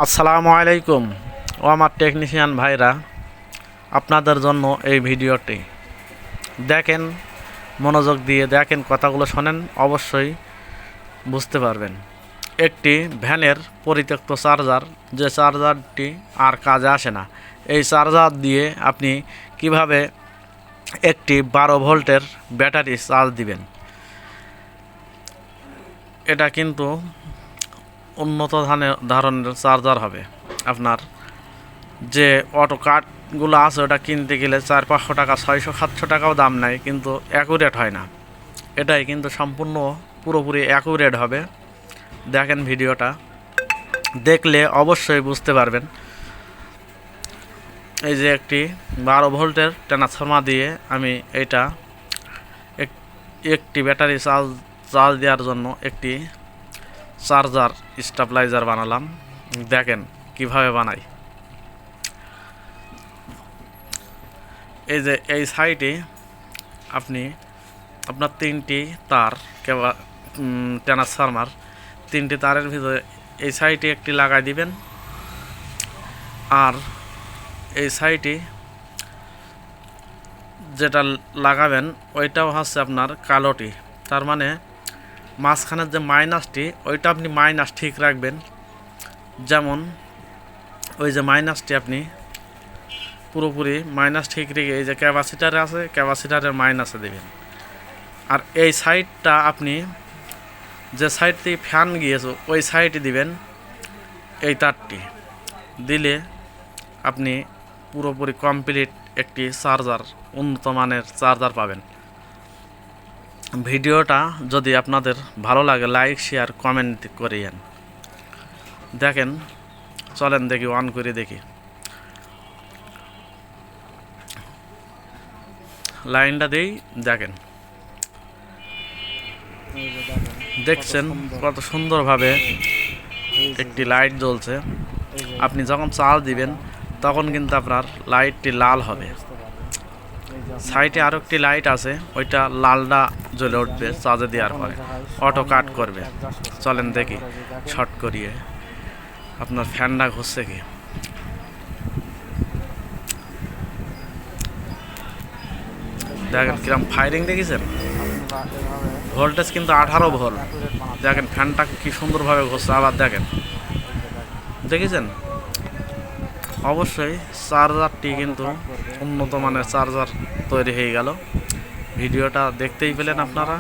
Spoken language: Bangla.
আসসালামু আলাইকুম ও আমার টেকনিশিয়ান ভাইরা, আপনাদের জন্য এই ভিডিওটি দেখেন, মনোযোগ দিয়ে দেখেন, কথাগুলো শোনেন, অবশ্যই বুঝতে পারবেন। একটি ভ্যানের পরিত্যক্ত চার্জার, যে চার্জারটি আর কাজে আসে না, এই চার্জার দিয়ে আপনি কিভাবে একটি 12 ভোল্টের ব্যাটারি চার্জ দিবেন। এটা কিন্তু উন্নত ধরনের চার্জার হবে। আপনার যে অটো কার্ডগুলো আছে ওটা কিনতে গেলে 400-500 টাকা, 600-700 টাকাও দাম নেয়, কিন্তু অ্যাকুরেট হয় না। এটাই কিন্তু সম্পূর্ণ পুরোপুরি অ্যাকুরেট হবে। দেখেন, ভিডিওটা দেখলে অবশ্যই বুঝতে পারবেন। এই যে একটি 12 ভোল্টের ট্রান্সফরমার দিয়ে আমি এটা একটি ব্যাটারি চার্জ দেওয়ার জন্য একটি চার্জার স্টেবিলাইজার বানালাম। দেখেন কিভাবে বানাই। এই যে এই সাইডে আপনি আপনার 3টি তার ট্রান্সফরমার, 3টি তারের ভিতরে এই সাইডে একটি লাগাই দিবেন, আর এই সাইডে যেটা লাগাবেন ওইটাও হচ্ছে আপনার কালোটি। তার মানে মাঝখানের যে মাইনাসটি, ওইটা আপনি মাইনাস ঠিক রাখবেন। যেমন ওই যে মাইনাসটি আপনি পুরোপুরি মাইনাস ঠিক রেখে, এই যে ক্যাপাসিটারে আছে, ক্যাপাসিটারের মাইনাসে দেবেন। আর এই সাইডটা আপনি যে সাইড থেকে ফ্যান গিয়েছে ওই সাইডে দিবেন। এই তারটি দিলে আপনি পুরোপুরি কমপ্লিট একটি চার্জার, উন্নত মানের চার্জার পাবেন। ভিডিওটা যদি আপনাদের ভালো লাগে, লাইক, শেয়ার, কমেন্ট করিয়েন। দেখেন, চলেন দেখি, অন করে দেখি। লাইনটা দেই, দেখেন, দেখছেন কত সুন্দরভাবে একটি লাইট জ্বলছে। আপনি যখন চার্জ দিবেন তখন কিন্তু আপনার লাইটটি লাল হবে। সাইডে আরও একটি লাইট আছে, ওইটা লালটা জ্বলে উঠবে চার্জে দেওয়ার পরে, অটো কাট করবে। চলেন দেখি শর্ট করিয়ে আপনার ফ্যানটা ঘুরছে কি। দেখেন কিরম ফায়ারিং দেখেছেন। ভোল্টেজ কিন্তু 18 ভোল্ট। দেখেন ফ্যানটা কি সুন্দরভাবে ঘুরছে। আবার দেখেন, দেখেছেন। অবশ্যই চার্জারটি কিন্তু উন্নত মানের চার্জার তৈরি হয়ে গেল। ভিডিওটা দেখতেই পেলেন আপনারা।